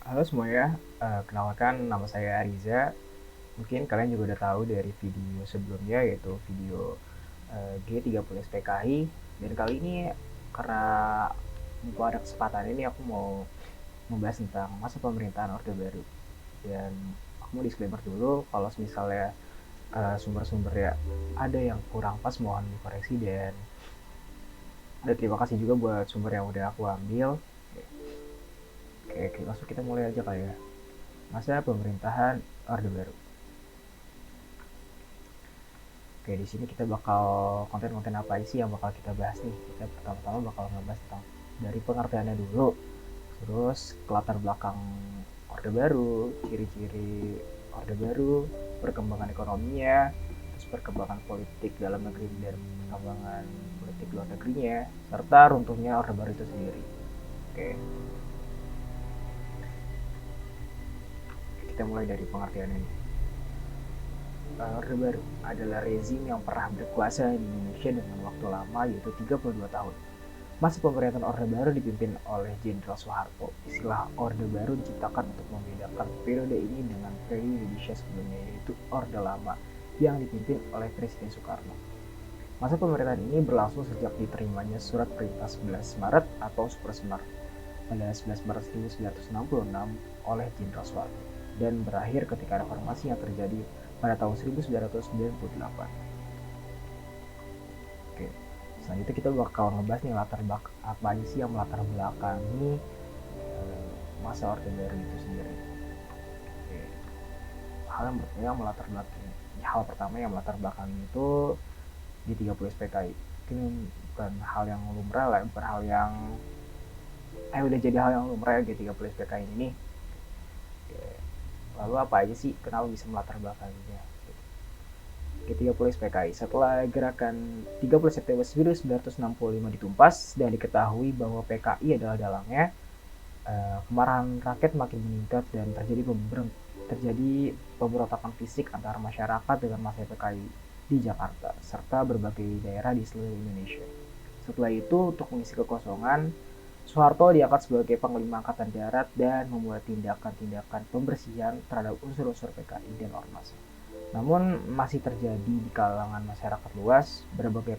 Halo semuanya, kenalkan nama saya Ariza. Mungkin kalian juga udah tahu dari video sebelumnya yaitu video G30 SPKI. Dan kali ini karena mumpung ada kesempatan ini aku mau membahas tentang masa pemerintahan Orde Baru. Dan aku mau disclaimer dulu kalau misalnya sumber-sumber ya ada yang kurang pas mohon dikoreksi, dan terima kasih juga buat sumber yang udah aku ambil. Oke, langsung kita mulai aja kali ya. Masa pemerintahan Orde Baru. Oke, di sini kita bakal konten-konten apa sih yang bakal kita bahas nih. Kita pertama-tama bakal ngebahas tentang dari pengertiannya dulu, terus latar belakang Orde Baru, ciri-ciri Orde Baru, perkembangan ekonominya, terus perkembangan politik dalam negeri dan perkembangan politik luar negerinya, serta runtuhnya Orde Baru itu sendiri. Oke, kita mulai dari pengertiannya nih. Orde Baru adalah rezim yang pernah berkuasa di Indonesia dengan waktu lama, yaitu 32 tahun. Masa pemerintahan Orde Baru dipimpin oleh Jenderal Soeharto. Istilah Orde Baru diciptakan untuk membedakan periode ini dengan periode Indonesia sebelumnya, yaitu Orde Lama yang dipimpin oleh Presiden Soekarno. Masa pemerintahan ini berlangsung sejak diterimanya Surat Perintah 11 Maret atau Supersemar pada 11 Maret 1966 oleh Jenderal Soeharto dan berakhir ketika reformasi yang terjadi pada tahun 1998. Oke, selanjutnya kita bakal ngebahas nih latar belakang apa aja sih yang melatar belakangi masa Orde Baru itu sendiri. Oke, hal pertama yang melatar belakangi itu di 30 SPKI. Ini bukan hal yang lumrah lah, bukan hal yang udah jadi hal yang lumrah ya G30 SPKI ini. Oke, lalu apa aja sih, kenapa bisa melatar belakanginya? G30 SPKI. Setelah gerakan 30 September 1965 ditumpas dan diketahui bahwa PKI adalah dalangnya, kemarahan rakyat makin meningkat dan terjadi pemberontakan fisik antara masyarakat dengan masa PKI di Jakarta serta berbagai daerah di seluruh Indonesia. Setelah itu, untuk mengisi kekosongan, Soeharto diangkat sebagai Panglima Angkatan Darat dan membuat tindakan-tindakan pembersihan terhadap unsur-unsur PKI dan ormas. Namun masih terjadi di kalangan masyarakat luas, berbagai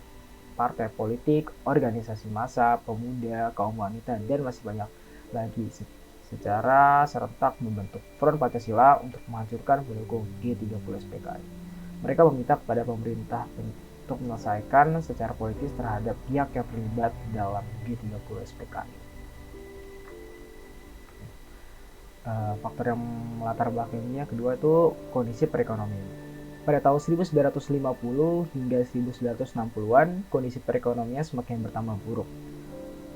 partai politik, organisasi massa, pemuda, kaum wanita, dan masih banyak lagi secara serentak membentuk Front Pancasila untuk menghancurkan pendukung G30 SPKI. Mereka meminta kepada pemerintah untuk menyelesaikan secara politis terhadap pihak yang terlibat dalam G30 SPKI. Faktor yang melatar belakangnya kedua itu kondisi perekonomian. Pada tahun 1950 hingga 1960-an, kondisi perekonomian semakin bertambah buruk.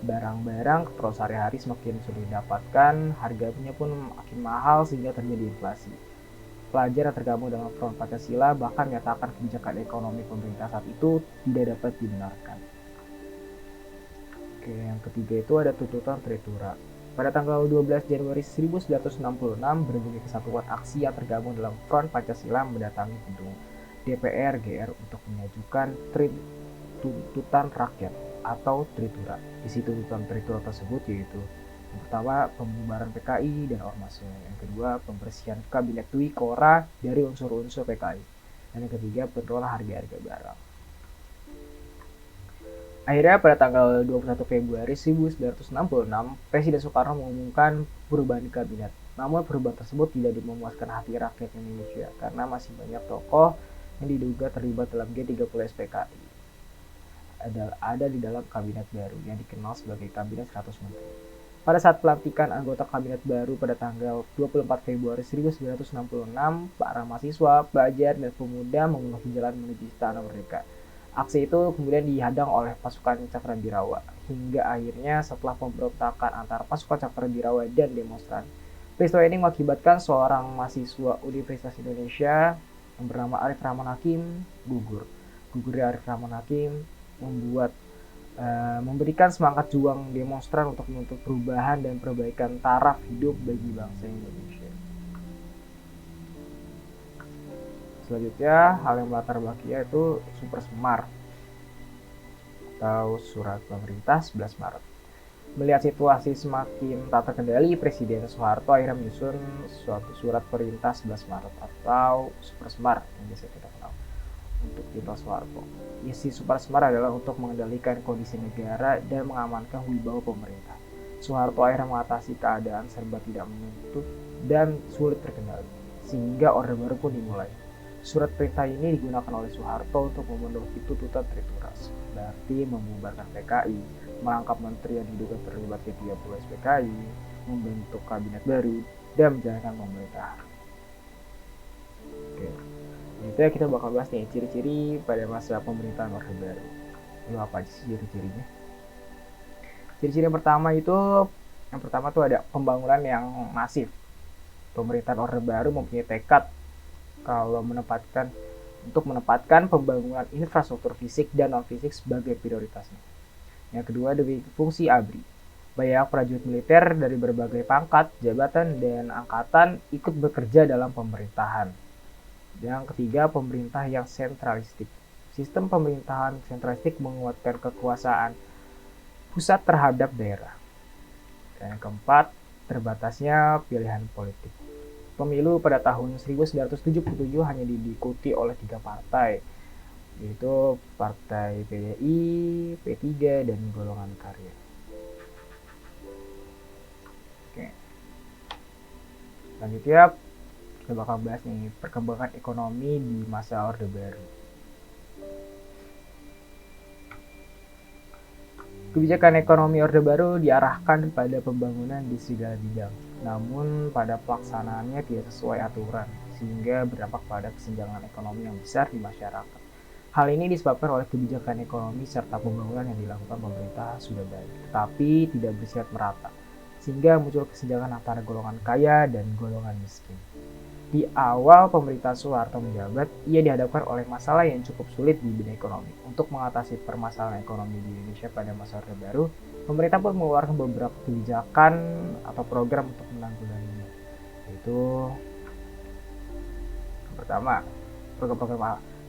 Barang-barang keperluan sehari-hari semakin sulit didapatkan, harganya pun makin mahal sehingga terjadi inflasi. Pelajar yang tergabung dalam Front Pancasila bahkan menyatakan kebijakan ekonomi pemerintah saat itu tidak dapat dibenarkan. Oke, yang ketiga itu ada tuntutan Tritura. Pada tanggal 12 Januari 1966, berbagai kesatuan aksi yang tergabung dalam Front Pancasila mendatangi gedung DPR GR untuk mengajukan tuntutan rakyat atau Tritura. Isi tuntutan Tritura tersebut yaitu yang pertama, pembubaran PKI dan ormasnya. Yang kedua, pembersihan Kabinet Dwi Kora dari unsur-unsur PKI. Dan yang ketiga, penurunan harga-harga barang. Akhirnya pada tanggal 21 Februari 1966, Presiden Soekarno mengumumkan perubahan kabinet. Namun perubahan tersebut tidak memuaskan hati rakyat Indonesia karena masih banyak tokoh yang diduga terlibat dalam G30 SPKI. Ada di dalam kabinet baru yang dikenal sebagai Kabinet 100 Menteri. Pada saat pelantikan anggota kabinet baru pada tanggal 24 Februari 1966, para mahasiswa, pelajar, dan pemuda memenuhi jalan menuju Istana Merdeka. Aksi itu kemudian dihadang oleh pasukan Cakradirawa, hingga akhirnya setelah pemberontakan antara pasukan Cakradirawa dan demonstran. Peristiwa ini mengakibatkan seorang mahasiswa Universitas Indonesia yang bernama Arif Rahman Hakim gugur. Gugurnya Arif Rahman Hakim memberikan semangat juang demonstran untuk menuntut perubahan dan perbaikan taraf hidup bagi bangsa Indonesia. Selanjutnya, hal yang melatar belakangnya itu Super Semar atau Surat Pemerintah 11 Maret. Melihat situasi semakin tak terkendali, Presiden Soeharto akhirnya menyusun suatu surat perintah 11 Maret atau Super Semar yang biasa kita kenal untuk Jenderal Soeharto. Isi Super Semar adalah untuk mengendalikan kondisi negara dan mengamankan wibawa pemerintah. Soeharto akhirnya mengatasi keadaan serba tidak menentu dan sulit terkendali, sehingga Orde Baru pun dimulai. Surat perintah ini digunakan oleh Soeharto untuk memenuhi tuntutan Trituras, berarti membubarkan PKI, merangkap menteri yang diduga terlibat G30 SPKI, membentuk kabinet baru, dan menjalankan pemerintahan. Oke, itu ya kita bakal bahas nih ciri-ciri pada masa pemerintahan Orde Baru. Lalu apa aja sih ciri-cirinya? Ciri-ciri yang pertama tuh ada pembangunan yang masif. Pemerintahan Orde Baru mempunyai tekad untuk menempatkan pembangunan infrastruktur fisik dan non-fisik sebagai prioritasnya. Yang kedua, demi fungsi ABRI. Banyak prajurit militer dari berbagai pangkat, jabatan, dan angkatan ikut bekerja dalam pemerintahan. Yang ketiga, pemerintah yang sentralistik. Sistem pemerintahan sentralistik menguatkan kekuasaan pusat terhadap daerah. Dan yang keempat, terbatasnya pilihan politik. Pemilu pada tahun 1977 hanya diikuti oleh 3 partai, yaitu Partai PDI, P3, dan Golongan Karya. Oke. Selanjutnya kita bakal bahas nih perkembangan ekonomi di masa Orde Baru. Kebijakan ekonomi Orde Baru diarahkan pada pembangunan di segala bidang, namun pada pelaksanaannya tidak sesuai aturan, sehingga berdampak pada kesenjangan ekonomi yang besar di masyarakat. Hal ini disebabkan oleh kebijakan ekonomi serta pembangunan yang dilakukan pemerintah sudah baik, tapi tidak bersifat merata, sehingga muncul kesenjangan antara golongan kaya dan golongan miskin. Di awal pemerintah Soeharto menjabat, ia dihadapkan oleh masalah yang cukup sulit di bidang ekonomi. Untuk mengatasi permasalahan ekonomi di Indonesia pada masa Orde Baru, pemerintah pun mengeluarkan beberapa kebijakan atau program untuk menanggulanginya. Yaitu yang pertama,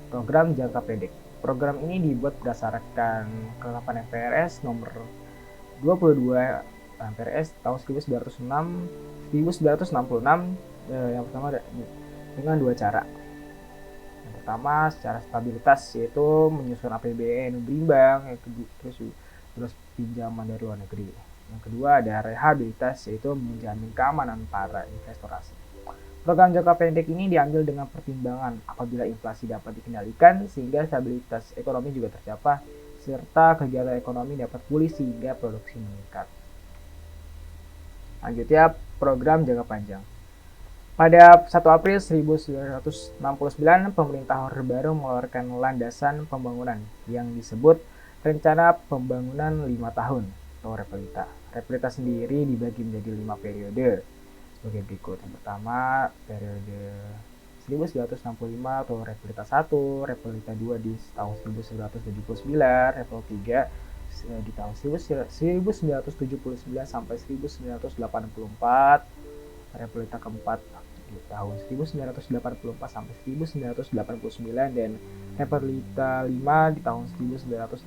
program jangka pendek. Program ini dibuat berdasarkan ketetapan MPRS nomor 22 MPRS tahun 1966. Yang pertama dengan 2 cara. Yang pertama secara stabilitas, yaitu menyusun APBN berimbang, yang kedua terus pinjaman dari luar negeri. Yang kedua ada rehabilitas, yaitu menjamin keamanan para investor asing. Program jangka pendek ini diambil dengan pertimbangan apabila inflasi dapat dikendalikan sehingga stabilitas ekonomi juga tercapai, serta kegiatan ekonomi dapat pulih sehingga produksi meningkat. Lanjutnya program jangka panjang. Pada 1 April 1969, pemerintah Orde Baru mengeluarkan landasan pembangunan yang disebut Rencana Pembangunan 5 Tahun atau Repelita. Repelita sendiri dibagi menjadi 5 periode sebagai berikut. Yang pertama, periode 1965 atau Repelita 1, Repelita 2 di tahun 1979, Repelita 3 di tahun 1979 sampai 1984, Repelita keempat di tahun 1984 sampai 1989, dan Repelita 5 di tahun 1989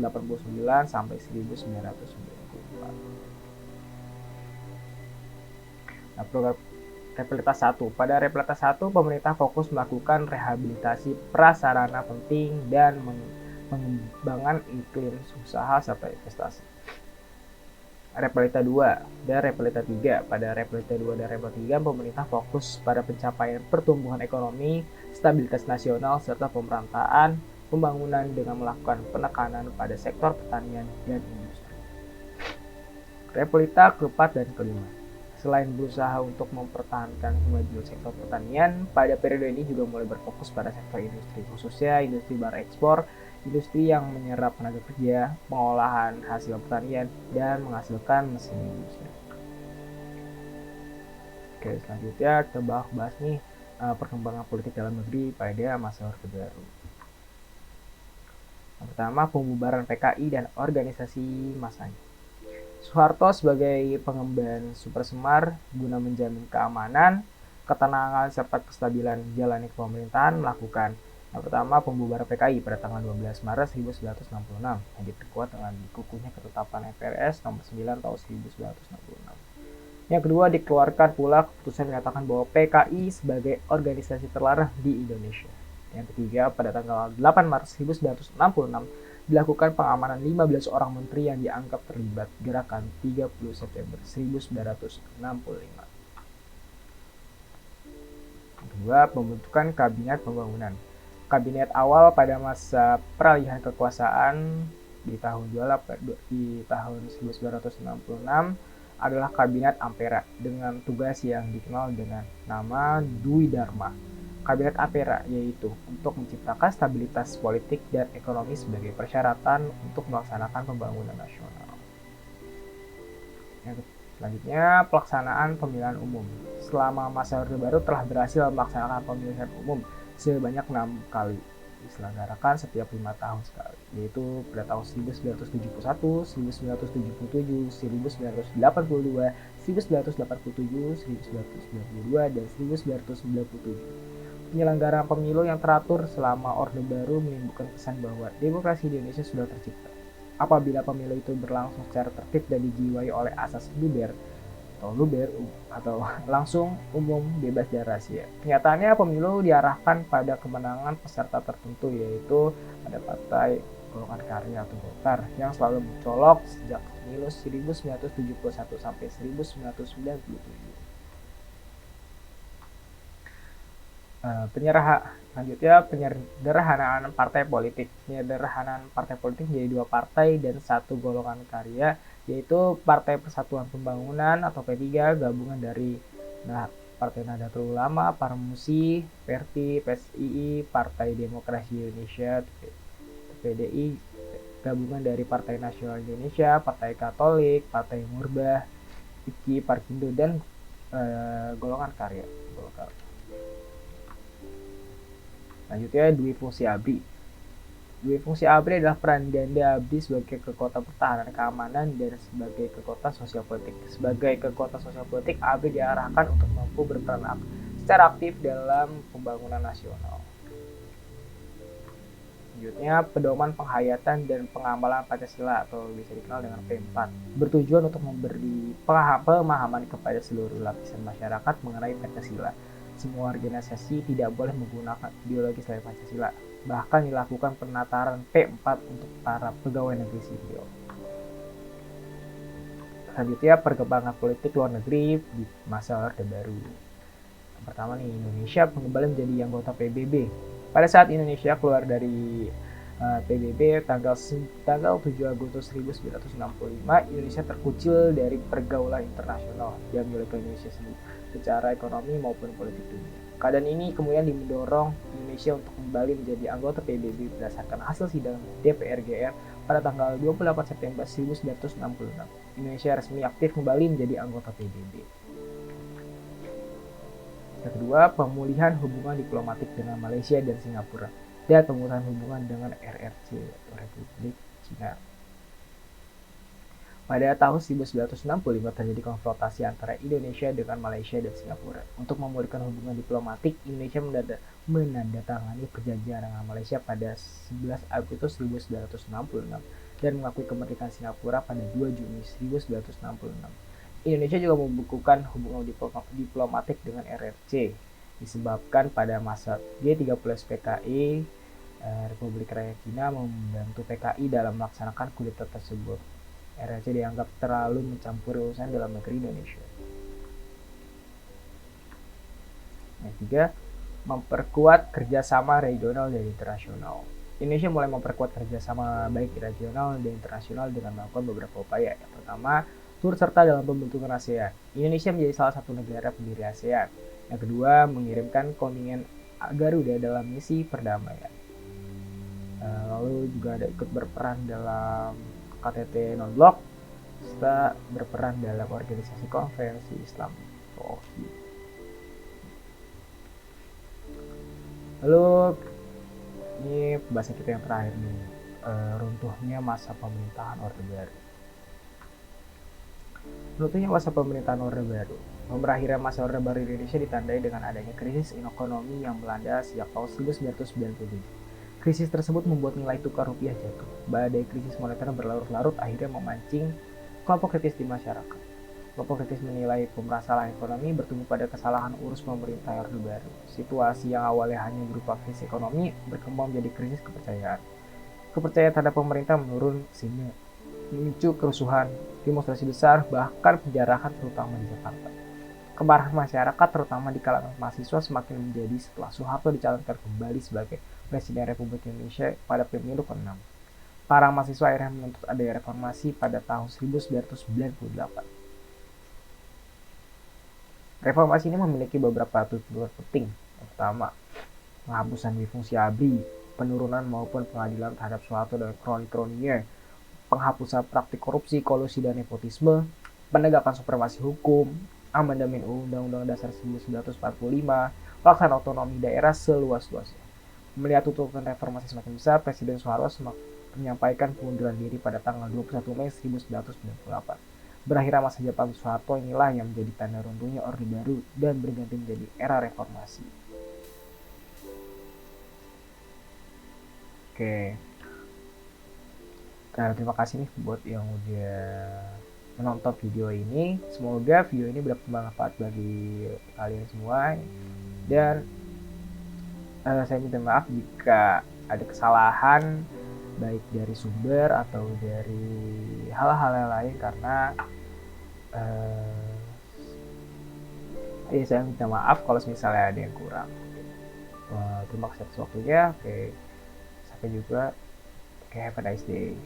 sampai 1994. Nah, program Repelita 1. Pada Repelita 1, pemerintah fokus melakukan rehabilitasi prasarana penting dan pengembangan iklim usaha serta investasi. Repelita 2 dan Repelita 3. Pada Repelita 2 dan Repelita 3, pemerintah fokus pada pencapaian pertumbuhan ekonomi, stabilitas nasional, serta pemerataan pembangunan dengan melakukan penekanan pada sektor pertanian dan industri. Repelita keempat dan kelima. Selain berusaha untuk mempertahankan kemajuan sektor pertanian, pada periode ini juga mulai berfokus pada sektor industri, khususnya industri barang ekspor, industri yang menyerap tenaga kerja, pengolahan hasil pertanian, dan menghasilkan mesin industri. Oke, selanjutnya kita bahas nih perkembangan politik dalam negeri pada masa Orde Baru. Yang pertama, pembubaran PKI dan organisasi masanya. Soeharto sebagai pengemban Super Semar guna menjamin keamanan, ketenangan, serta kestabilan jalannya pemerintahan melakukan Yang pertama, pembubaran PKI pada tanggal 12 Maret 1966 yang diperkuat dengan dikukuhnya ketetapan MPRS nomor 9 tahun 1966. Yang kedua, dikeluarkan pula keputusan menyatakan bahwa PKI sebagai organisasi terlarang di Indonesia. Yang ketiga, pada tanggal 8 Maret 1966 dilakukan pengamanan 15 orang menteri yang dianggap terlibat gerakan 30 September 1965. Yang kedua, pembentukan Kabinet Pembangunan. Kabinet awal pada masa peralihan kekuasaan di tahun 1966 adalah Kabinet Ampera dengan tugas yang dikenal dengan nama Dwi Dharma. Kabinet Ampera yaitu untuk menciptakan stabilitas politik dan ekonomi sebagai persyaratan untuk melaksanakan pembangunan nasional. Yang selanjutnya, pelaksanaan pemilihan umum. Selama masa Orde Baru telah berhasil melaksanakan pemilihan umum sebanyak 6 kali, diselenggarakan setiap 5 tahun sekali, yaitu pada tahun 1971, 1977, 1982, 1987, 1992, dan 1997. Penyelenggaraan pemilu yang teratur selama Orde Baru menimbulkan kesan bahwa demokrasi di Indonesia sudah tercipta. Apabila pemilu itu berlangsung secara tertib dan dijiwai oleh asas luber atau langsung, umum, bebas dan rahasia. Kenyataannya pemilu diarahkan pada kemenangan peserta tertentu, yaitu pada Partai Golongan Karya atau Golkar yang selalu mencolok sejak pemilu 1971 sampai 1997. Selanjutnya, penyederhanaan partai politik. Penyederhanaan partai politik menjadi 2 partai dan 1 golongan karya, yaitu Partai Persatuan Pembangunan atau P3 gabungan dari Partai Nahdlatul Ulama, Parmusi, PERTI, PSII, Partai Demokrasi Indonesia, PDI gabungan dari Partai Nasional Indonesia, Partai Katolik, Partai Murbah, IPKI, Parkindo, dan golongan karya. Selanjutnya, Dwi Fungsi ABRI. Dwi Fungsi ABRI adalah peran ganda ABRI sebagai kekuatan pertahanan keamanan dan sebagai kekuatan sosial politik. Sebagai kekuatan sosial politik, ABRI diarahkan untuk mampu berperan secara aktif dalam pembangunan nasional. Selanjutnya, pedoman penghayatan dan pengamalan Pancasila atau bisa dikenal dengan P4 bertujuan untuk memberi pemahaman kepada seluruh lapisan masyarakat mengenai Pancasila. Semua organisasi tidak boleh menggunakan ideologi selain Pancasila. Bahkan dilakukan penataran P4 untuk para pegawai negeri sipil. Selanjutnya, perkembangan politik luar negeri di masa Orde Baru. Yang pertama nih, Indonesia kembali menjadi anggota PBB. Pada saat Indonesia keluar dari PBB tanggal 7 Agustus 1965, Indonesia terkucil dari pergaulan internasional yang dimiliki Indonesia sendiri secara ekonomi maupun politik dunia. Keadaan ini kemudian mendorong Indonesia untuk kembali menjadi anggota PBB berdasarkan hasil sidang DPR GR pada tanggal 28 September 1966. Indonesia resmi aktif kembali menjadi anggota PBB. Yang kedua, pemulihan hubungan diplomatik dengan Malaysia dan Singapura dan pemulihan hubungan dengan RRC atau Republik Cina. Pada tahun 1965 terjadi konfrontasi antara Indonesia dengan Malaysia dan Singapura. Untuk memulihkan hubungan diplomatik, Indonesia menandatangani perjanjian dengan Malaysia pada 11 Agustus 1966 dan mengakui kemerdekaan Singapura pada 2 Juni 1966. Indonesia juga membukukan hubungan diplomatik dengan RRC disebabkan pada masa G30 PKI Republik Rakyat Cina membantu PKI dalam melaksanakan kudeta tersebut. RRC dianggap terlalu mencampuri urusan dalam negeri Indonesia. Yang ketiga, memperkuat kerjasama regional dan internasional. Indonesia mulai memperkuat kerjasama baik regional dan internasional dengan melakukan beberapa upaya. Yang pertama, turut serta dalam pembentukan ASEAN. Indonesia menjadi salah satu negara pendiri ASEAN. Yang kedua, mengirimkan kontingen Garuda dalam misi perdamaian. Lalu juga ada ikut berperan dalam KTT non-blok serta berperan dalam organisasi konferensi Islam OI. Lalu ini pembahasan kita yang terakhir nih, runtuhnya masa pemerintahan Orde Baru. Runtuhnya masa pemerintahan Orde Baru. Berakhirnya masa Orde Baru Indonesia ditandai dengan adanya krisis ekonomi yang melanda sejak tahun 1997. Krisis tersebut membuat nilai tukar rupiah jatuh. Badai krisis moneter berlarut-larut akhirnya memancing kelompok kritis di masyarakat. Kelompok kritis menilai permasalahan ekonomi bertumbuh pada kesalahan urus pemerintah Orde Baru. Situasi yang awalnya hanya berupa krisis ekonomi berkembang menjadi krisis kepercayaan. Kepercayaan terhadap pemerintah menurun sehingga memicu kerusuhan, demonstrasi besar, bahkan penjarahan terutama di Jakarta. Kemarahan masyarakat terutama di kalangan mahasiswa semakin menjadi setelah Soeharto dicalonkan kembali sebagai Presiden Republik Indonesia pada pemilu ke-6. Para mahasiswa akhirnya menuntut adanya reformasi pada tahun 1998. Reformasi ini memiliki beberapa tujuan penting. Yang pertama, penghapusan fungsi ABRI, penurunan maupun pengadilan terhadap Soeharto dan kroni-kroninya, penghapusan praktik korupsi, kolusi, dan nepotisme, penegakan supremasi hukum, amandemen Undang-Undang Dasar 1945, pelaksanaan otonomi daerah seluas-luasnya. Melihat tuntutan reformasi semakin besar, Presiden Soeharto menyampaikan pengunduran diri pada tanggal 21 Mei 1998. Berakhirnya masa jabatan Soeharto inilah yang menjadi tanda runtuhnya Orde Baru dan berganti menjadi era reformasi. Oke. Nah, terima kasih nih buat yang udah menonton video ini. Semoga video ini bermanfaat bagi kalian semua. Dan saya minta maaf jika ada kesalahan baik dari sumber atau dari hal-hal lain karena saya minta maaf kalau misalnya ada yang kurang. Terima kasih atas waktunya. Oke, sampai jumpa. Have a nice day.